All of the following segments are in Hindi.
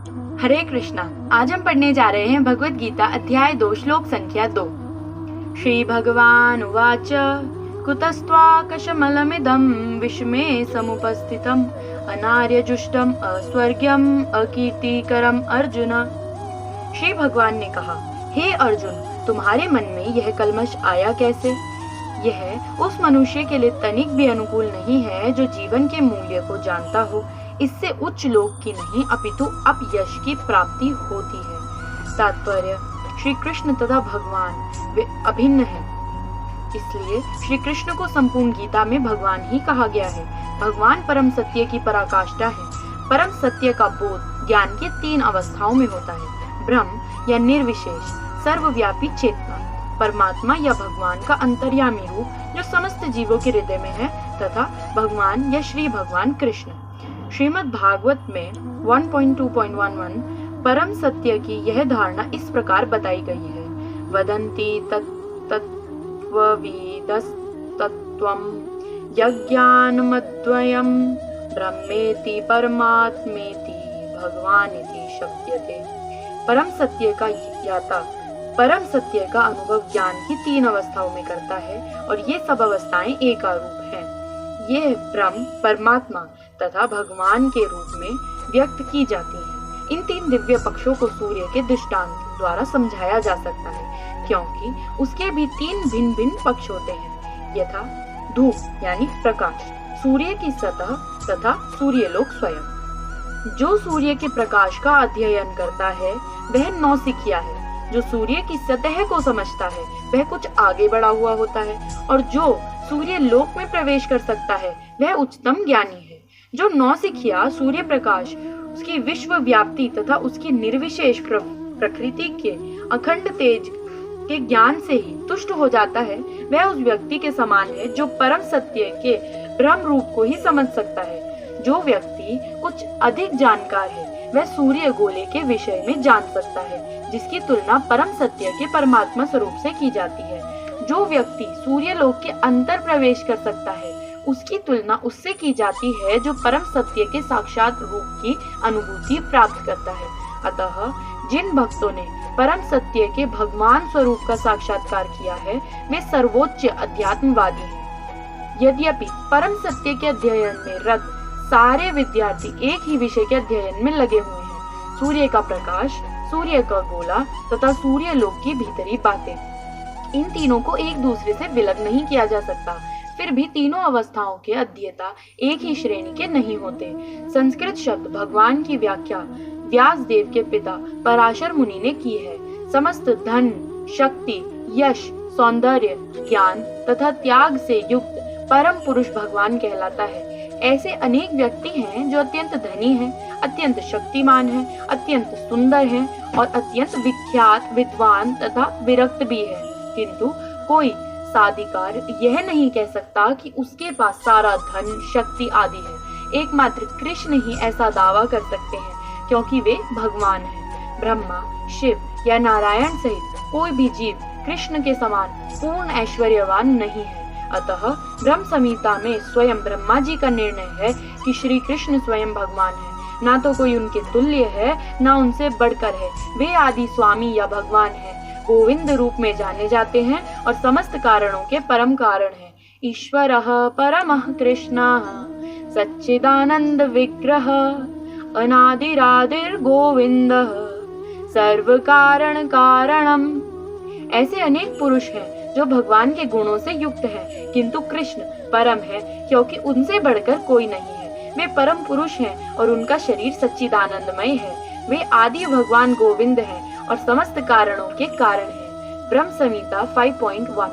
हरे कृष्णा। आज हम पढ़ने जा रहे हैं भगवत गीता अध्याय 2 श्लोक संख्या 2। श्री भगवान उवाच कुतस्त्वाकशमलमिदं विश्वे समुपस्थितम् अनार्यजुष्टम् अस्वर्ग्यम् अकीर्तिकरम् अर्जुन। श्री भगवान ने कहा, हे अर्जुन, तुम्हारे मन में यह कल्मश आया कैसे? यह उस मनुष्य के लिए तनिक भी अनुकूल नहीं है जो जीवन के मूल्य को जानता हो। इससे उच्च लोक की नहीं अपितु अपयश की प्राप्ति होती है। तात्पर्य, श्री कृष्ण तथा भगवान वे अभिन्न हैं। इसलिए श्री कृष्ण को संपूर्ण गीता में भगवान ही कहा गया है। भगवान परम सत्य की पराकाष्ठा है। परम सत्य का बोध ज्ञान के 3 अवस्थाओं में होता है। ब्रह्म या निर्विशेष सर्वव्यापी चेतना, परमात्मा या भगवान का अंतर्यामी रूप जो समस्त जीवों के हृदय में है, तथा भगवान या श्री भगवान कृष्ण। श्रीमद् भागवत में 1.2.11 परम सत्य की यह धारणा इस प्रकार बताई गई है। वदन्ति तत्त्वविदस्तत्त्वं यज्ञानमद्वयं ब्रह्मेति परमात्मेति भगवानिति शक्यते। परम सत्य का ज्ञाता परम सत्य का अनुभव ज्ञान की 3 अवस्थाओं में करता है, और ये सब अवस्थाएं एकारूप हैं। ये ब्रह्म, परमात्मा तथा भगवान के रूप में व्यक्त की जाती है। इन 3 दिव्य पक्षों को सूर्य के दृष्टांत द्वारा समझाया जा सकता है, क्योंकि उसके भी 3 भिन्न भिन्न पक्ष होते हैं, यथा धूप यानी प्रकाश, सूर्य की सतह तथा सूर्यलोक स्वयं। जो सूर्य के प्रकाश का अध्ययन करता है वह नौसिखिया है। जो सूर्य की सतह को समझता है वह कुछ आगे बढ़ा हुआ होता है, और जो सूर्य लोक में प्रवेश कर सकता है वह उच्चतम ज्ञानी है। जो नौसिखिया सूर्य प्रकाश, उसकी विश्व व्याप्ति तथा उसकी निर्विशेष प्रकृति के अखंड तेज के ज्ञान से ही तुष्ट हो जाता है, वह उस व्यक्ति के समान है जो परम सत्य के ब्रह्म रूप को ही समझ सकता है। जो व्यक्ति कुछ अधिक जानकार है वह सूर्य गोले के विषय में जान सकता है, जिसकी तुलना परम सत्य के परमात्मा स्वरूप से की जाती है। जो व्यक्ति सूर्य लोक के अंतर प्रवेश कर सकता है उसकी तुलना उससे की जाती है जो परम सत्य के साक्षात रूप की अनुभूति प्राप्त करता है। अतः जिन भक्तों ने परम सत्य के भगवान स्वरूप का साक्षात्कार किया है वे सर्वोच्च अध्यात्मवादी हैं। यद्यपि परम सत्य के अध्ययन में रत सारे विद्यार्थी एक ही विषय के अध्ययन में लगे हुए हैं, सूर्य का प्रकाश, सूर्य का गोला तथा सूर्य लोक की भीतरी बातें। इन तीनों को एक दूसरे से विलग नहीं किया जा सकता। फिर भी तीनों अवस्थाओं के अध्येता एक ही श्रेणी के नहीं होते। संस्कृत शब्द भगवान की व्याख्या व्यास देव के पिता पराशर मुनि ने की है। समस्त धन, शक्ति, यश, सौंदर्य, ज्ञान तथा त्याग से युक्त परम पुरुष भगवान कहलाता है। ऐसे अनेक व्यक्ति हैं जो अत्यंत धनी हैं, अत्यंत शक्तिमान हैं, अत्यंत सुंदर हैं और अत्यंत विख्यात, विद्वान तथा विरक्त भी है, किंतु कोई साधिकार यह नहीं कह सकता कि उसके पास सारा धन, शक्ति आदि है। एकमात्र कृष्ण ही ऐसा दावा कर सकते हैं, क्योंकि वे भगवान हैं। ब्रह्मा, शिव या नारायण सहित कोई भी जीव कृष्ण के समान पूर्ण ऐश्वर्यवान नहीं है। अतः ब्रह्म संहिता में स्वयं ब्रह्मा जी का निर्णय है कि श्री कृष्ण स्वयं भगवान है। ना तो कोई उनके तुल्य है, ना उनसे बढ़कर है। वे आदि स्वामी या भगवान है, गोविंद रूप में जाने जाते हैं और समस्त कारणों के परम कारण है। ईश्वरः परमः कृष्णः सच्चिदानंद विग्रह अनादिरादिर गोविंदः सर्व कारण कारणम। ऐसे अनेक पुरुष हैं जो भगवान के गुणों से युक्त हैं, किंतु कृष्ण परम है, क्योंकि उनसे बढ़कर कोई नहीं है। वे परम पुरुष हैं और उनका शरीर सच्चिदानंदमय है। वे आदि भगवान गोविंद हैं और समस्त कारणों के कारण हैं। ब्रह्म संहिता 5.1।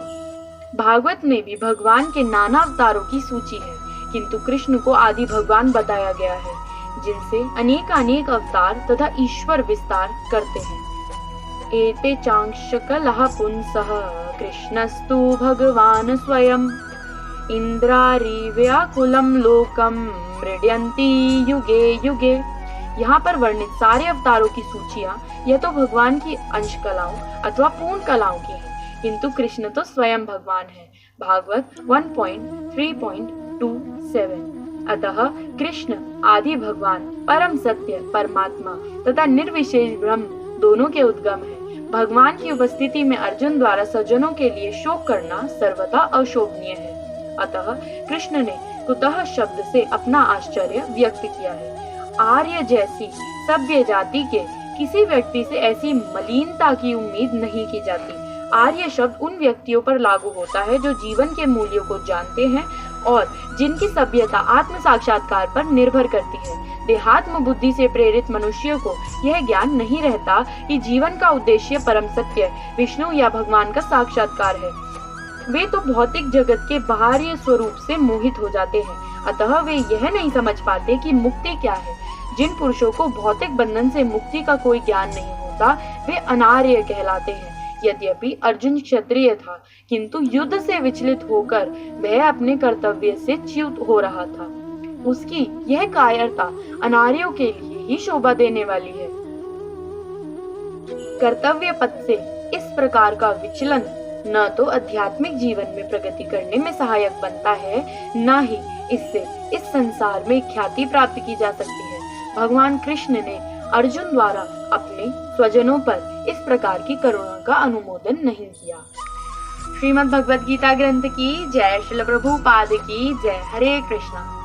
भागवत में भी भगवान के नाना अवतारों की सूची है, किंतु कृष्ण को आदि भगवान बताया गया है, जिनसे अनेक अवतार तथा ईश्वर विस्तार करते हैं। एते चांशकलः पुंसः कृष्णस्तु भगवान स्वयं इंद्रारिव्याकुलं लोकं मृड्यन्ति युगे युगे। यहाँ पर वर्णित सारे अवतारों की सूचियाँ यह तो भगवान की अंश कलाओं अथवा पूर्ण कलाओं की है, किंतु कृष्ण तो स्वयं भगवान है। भागवत 1.3.27। अतः कृष्ण आदि भगवान परम सत्य परमात्मा तथा निर्विशेष ब्रह्म दोनों के उद्गम है। भगवान की उपस्थिति में अर्जुन द्वारा सज्जनों के लिए शोक करना सर्वथा अशोभनीय है। अतः कृष्ण ने कुतः शब्द से अपना आश्चर्य व्यक्त किया है। आर्य जैसी सभ्य जाति के किसी व्यक्ति से ऐसी मलिनता की उम्मीद नहीं की जाती। आर्य शब्द उन व्यक्तियों पर लागू होता है जो जीवन के मूल्यों को जानते हैं और जिनकी सभ्यता आत्म साक्षात्कार पर निर्भर करती है। देहात्म बुद्धि से प्रेरित मनुष्यों को यह ज्ञान नहीं रहता कि जीवन का उद्देश्य परम सत्य विष्णु या भगवान का साक्षात्कार है। वे तो भौतिक जगत के बाहरी स्वरूप से मोहित हो जाते हैं। अतः वे यह नहीं समझ पाते कि मुक्ति क्या है। जिन पुरुषों को भौतिक बंधन से मुक्ति का कोई ज्ञान नहीं होता वे अनार्य कहलाते हैं। यद्यपि अर्जुन क्षत्रिय था, किंतु युद्ध से विचलित होकर वह अपने कर्तव्य से च्युत हो रहा था। उसकी यह कायरता अनार्यों के लिए ही शोभा देने वाली है। कर्तव्य पथ से इस प्रकार का विचलन न तो आध्यात्मिक जीवन में प्रगति करने में सहायक बनता है, न ही इससे इस संसार में ख्याति प्राप्त की जा सकती है। भगवान कृष्ण ने अर्जुन द्वारा अपने स्वजनों पर इस प्रकार की करुणा का अनुमोदन नहीं किया। श्रीमद् भगवद गीता ग्रंथ की जय। श्रील प्रभुपाद की जय। हरे कृष्णा।